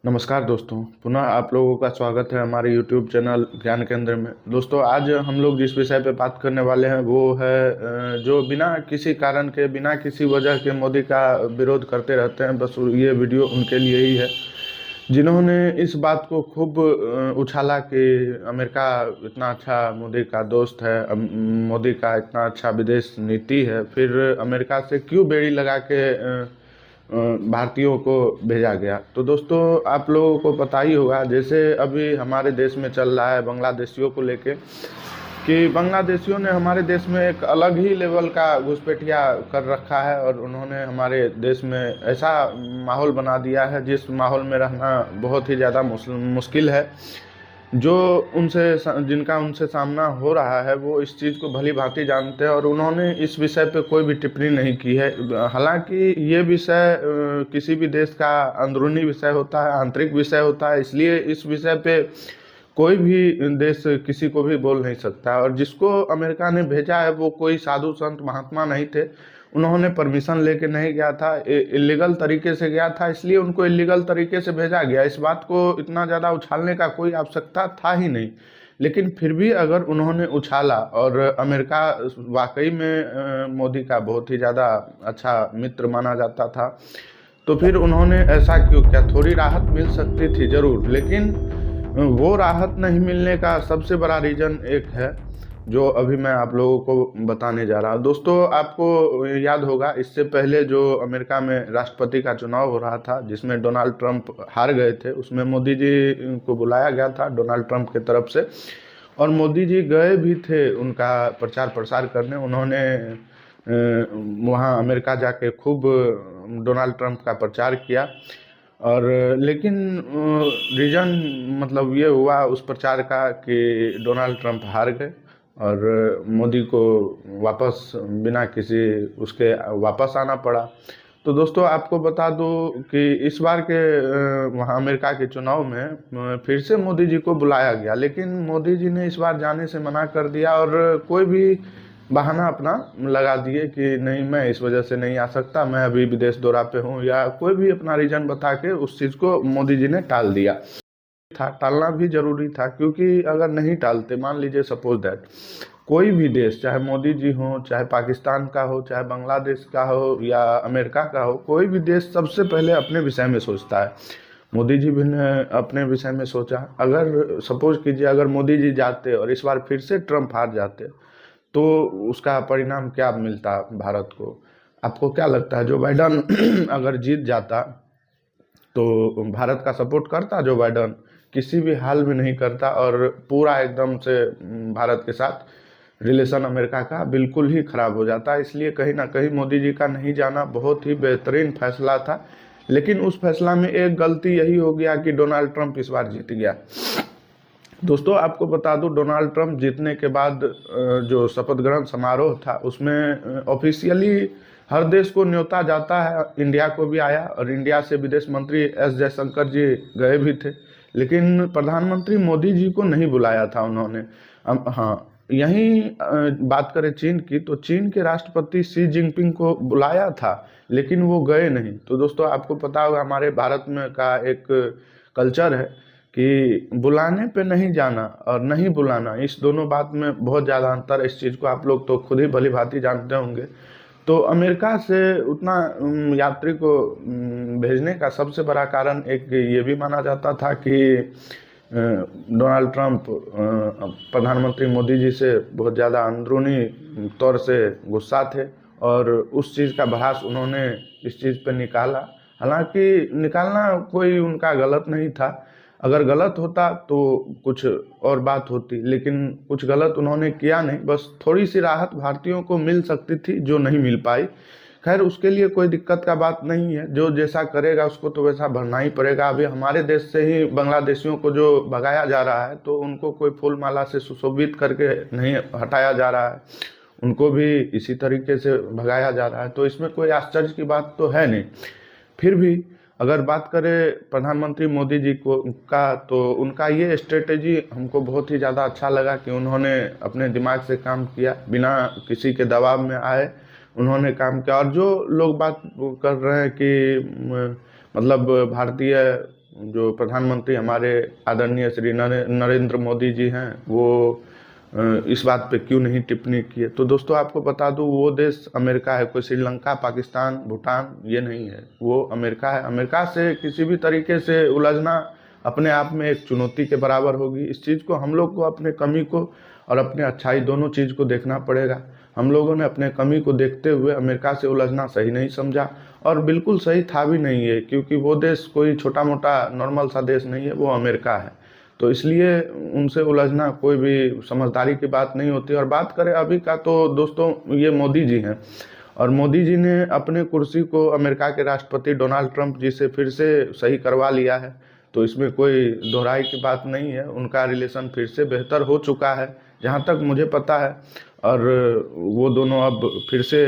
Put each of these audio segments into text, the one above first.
नमस्कार दोस्तों, पुनः आप लोगों का स्वागत है हमारे YouTube चैनल ज्ञान केंद्र में। दोस्तों, आज हम लोग जिस विषय पे बात करने वाले हैं वो है जो बिना किसी कारण के, बिना किसी वजह के मोदी का विरोध करते रहते हैं। बस ये वीडियो उनके लिए ही है जिन्होंने इस बात को खूब उछाला कि अमेरिका इतना अच्छा मोदी का दोस्त है, मोदी का इतना अच्छा विदेश नीति है, फिर अमेरिका से क्यों बेड़ी लगा के भारतीयों को भेजा गया। तो दोस्तों, आप लोगों को पता ही होगा, जैसे अभी हमारे देश में चल रहा है बांग्लादेशियों को लेके, कि बांग्लादेशियों ने हमारे देश में एक अलग ही लेवल का घुसपैठिया कर रखा है और उन्होंने हमारे देश में ऐसा माहौल बना दिया है जिस माहौल में रहना बहुत ही ज़्यादा मुश्किल है। जो जिनका उनसे सामना हो रहा है वो इस चीज़ को भली भांति जानते हैं और उन्होंने इस विषय पे कोई भी टिप्पणी नहीं की है। हालांकि ये विषय किसी भी देश का अंदरूनी विषय होता है, आंतरिक विषय होता है, इसलिए इस विषय पे कोई भी देश किसी को भी बोल नहीं सकता। और जिसको अमेरिका ने भेजा है वो कोई साधु संत महात्मा नहीं थे, उन्होंने परमिशन लेके नहीं गया था, इलीगल तरीके से गया था, इसलिए उनको इलीगल तरीके से भेजा गया। इस बात को इतना ज़्यादा उछालने का कोई आवश्यकता था ही नहीं, लेकिन फिर भी अगर उन्होंने उछाला और अमेरिका वाकई में मोदी का बहुत ही ज़्यादा अच्छा मित्र माना जाता था, तो फिर उन्होंने ऐसा क्यों किया। थोड़ी राहत मिल सकती थी ज़रूर, लेकिन वो राहत नहीं मिलने का सबसे बड़ा रीज़न एक है जो अभी मैं आप लोगों को बताने जा रहा हूँ। दोस्तों, आपको याद होगा, इससे पहले जो अमेरिका में राष्ट्रपति का चुनाव हो रहा था जिसमें डोनाल्ड ट्रंप हार गए थे, उसमें मोदी जी को बुलाया गया था डोनाल्ड ट्रंप की तरफ से, और मोदी जी गए भी थे उनका प्रचार प्रसार करने। उन्होंने वहाँ अमेरिका जाके खूब डोनाल्ड ट्रंप का प्रचार किया, और लेकिन रीज़न मतलब ये हुआ उस प्रचार का कि डोनाल्ड ट्रंप हार गए और मोदी को वापस बिना किसी उसके वापस आना पड़ा। तो दोस्तों, आपको बता दूं कि इस बार के वहाँ अमेरिका के चुनाव में फिर से मोदी जी को बुलाया गया, लेकिन मोदी जी ने इस बार जाने से मना कर दिया और कोई भी बहाना अपना लगा दिए कि नहीं, मैं इस वजह से नहीं आ सकता, मैं अभी विदेश दौरा पे हूँ, या कोई भी अपना रीजन बता के उस चीज़ को मोदी जी ने टाल दिया। टालना भी जरूरी था, क्योंकि अगर नहीं टालते, मान लीजिए सपोज दैट कोई भी देश, चाहे मोदी जी हो, चाहे पाकिस्तान का हो, चाहे बांग्लादेश का हो या अमेरिका का हो, कोई भी देश सबसे पहले अपने विषय में सोचता है। मोदी जी भी ने अपने विषय में सोचा। अगर सपोज कीजिए, अगर मोदी जी जाते और इस बार फिर से ट्रंप हार जाते, तो उसका परिणाम क्या मिलता भारत को। आपको क्या लगता है, जो बाइडन अगर जीत जाता तो भारत का सपोर्ट करता जो बाइडन? किसी भी हाल में नहीं करता, और पूरा एकदम से भारत के साथ रिलेशन अमेरिका का बिल्कुल ही खराब हो जाता। इसलिए कहीं ना कहीं मोदी जी का नहीं जाना बहुत ही बेहतरीन फैसला था, लेकिन उस फैसला में एक गलती यही हो गया कि डोनाल्ड ट्रंप इस बार जीत गया। दोस्तों, आपको बता दूं, डोनाल्ड ट्रंप जीतने के बाद जो शपथ ग्रहण समारोह था उसमें ऑफिशियली हर देश को न्योता जाता है, इंडिया को भी आया, और इंडिया से विदेश मंत्री एस जयशंकर जी गए भी थे, लेकिन प्रधानमंत्री मोदी जी को नहीं बुलाया था उन्होंने। हाँ, यहीं बात करें चीन की, तो चीन के राष्ट्रपति शी जिनपिंग को बुलाया था, लेकिन वो गए नहीं। तो दोस्तों, आपको पता होगा हमारे भारत में का एक कल्चर है कि बुलाने पे नहीं जाना और नहीं बुलाना, इस दोनों बात में बहुत ज़्यादा अंतर है। इस चीज़ को आप लोग तो खुद ही भली भांति जानते होंगे। तो अमेरिका से उतना यात्री को भेजने का सबसे बड़ा कारण एक ये भी माना जाता था कि डोनाल्ड ट्रंप प्रधानमंत्री मोदी जी से बहुत ज़्यादा अंदरूनी तौर से गुस्सा थे, और उस चीज़ का बहस उन्होंने इस चीज़ पे निकाला। हालांकि निकालना कोई उनका गलत नहीं था, अगर गलत होता तो कुछ और बात होती, लेकिन कुछ गलत उन्होंने किया नहीं। बस थोड़ी सी राहत भारतीयों को मिल सकती थी जो नहीं मिल पाई। खैर, उसके लिए कोई दिक्कत का बात नहीं है, जो जैसा करेगा उसको तो वैसा भरना ही पड़ेगा। अभी हमारे देश से ही बांग्लादेशियों को जो भगाया जा रहा है, तो उनको कोई फूल माला से सुशोभित करके नहीं हटाया जा रहा है, उनको भी इसी तरीके से भगाया जा रहा है। तो इसमें कोई आश्चर्य की बात तो है नहीं। फिर भी अगर बात करें प्रधानमंत्री मोदी जी को का, तो उनका ये स्ट्रेटेजी हमको बहुत ही ज़्यादा अच्छा लगा कि उन्होंने अपने दिमाग से काम किया, बिना किसी के दबाव में आए उन्होंने काम किया। और जो लोग बात कर रहे हैं कि मतलब भारतीय जो प्रधानमंत्री हमारे आदरणीय श्री नरेंद्र मोदी जी हैं, वो इस बात पे क्यों नहीं टिप्पणी किए। तो दोस्तों आपको बता दूं, वो देश अमेरिका है, कोई श्रीलंका, पाकिस्तान, भूटान ये नहीं है, वो अमेरिका है। अमेरिका से किसी भी तरीके से उलझना अपने आप में एक चुनौती के बराबर होगी। इस चीज़ को हम लोग को, अपने कमी को और अपने अच्छाई दोनों चीज़ को देखना पड़ेगा। हम लोगों ने अपने कमी को देखते हुए अमेरिका से उलझना सही नहीं समझा, और बिल्कुल सही था भी नहीं है, क्योंकि वो देश कोई छोटा मोटा नॉर्मल सा देश नहीं है, वो अमेरिका है। तो इसलिए उनसे उलझना कोई भी समझदारी की बात नहीं होती। और बात करें अभी का, तो दोस्तों ये मोदी जी हैं, और मोदी जी ने अपने कुर्सी को अमेरिका के राष्ट्रपति डोनाल्ड ट्रंप जी से फिर से सही करवा लिया है। तो इसमें कोई दोहराई की बात नहीं है, उनका रिलेशन फिर से बेहतर हो चुका है जहाँ तक मुझे पता है। और वो दोनों अब फिर से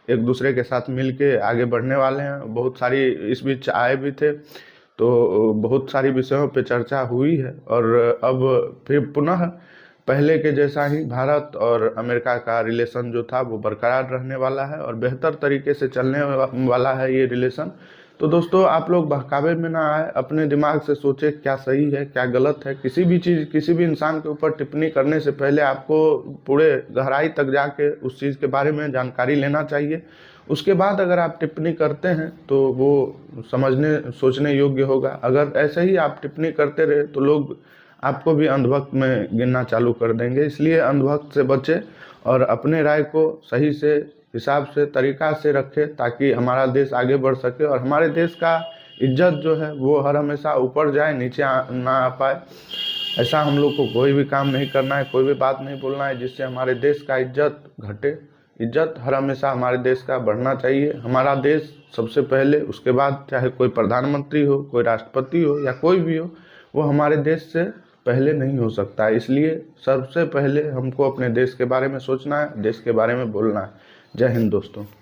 एक दूसरे के साथ मिल के आगे बढ़ने वाले हैं। बहुत सारी इस बीच आए भी थे, तो बहुत सारी विषयों पे चर्चा हुई है, और अब फिर पुनः पहले के जैसा ही भारत और अमेरिका का रिलेशन जो था वो बरकरार रहने वाला है, और बेहतर तरीके से चलने वाला है ये रिलेशन। तो दोस्तों आप लोग बहकावे में ना आए, अपने दिमाग से सोचे क्या सही है क्या गलत है। किसी भी चीज़, किसी भी इंसान के ऊपर टिप्पणी करने से पहले आपको पूरे गहराई तक जाके उस चीज़ के बारे में जानकारी लेना चाहिए। उसके बाद अगर आप टिप्पणी करते हैं तो वो समझने सोचने योग्य होगा। अगर ऐसे ही आप टिप्पणी करते रहे तो लोग आपको भी अंधभक्त में गिनना चालू कर देंगे। इसलिए अंधभक्त से बचे और अपने राय को सही से, हिसाब से, तरीका से रखें, ताकि हमारा देश आगे बढ़ सके और हमारे देश का इज्जत जो है वो हर हमेशा ऊपर जाए, नीचे ना आ पाए। ऐसा हम लोग को कोई भी काम नहीं करना है, कोई भी बात नहीं बोलना है जिससे हमारे देश का इज्जत घटे। इज्जत हर हमेशा हमारे देश का बढ़ना चाहिए। हमारा देश सबसे पहले, उसके बाद चाहे कोई प्रधानमंत्री हो, कोई राष्ट्रपति हो या कोई भी हो, वो हमारे देश से पहले नहीं हो सकता है। इसलिए सबसे पहले हमको अपने देश के बारे में सोचना है, देश के बारे में बोलना है। जय हिंद दोस्तों।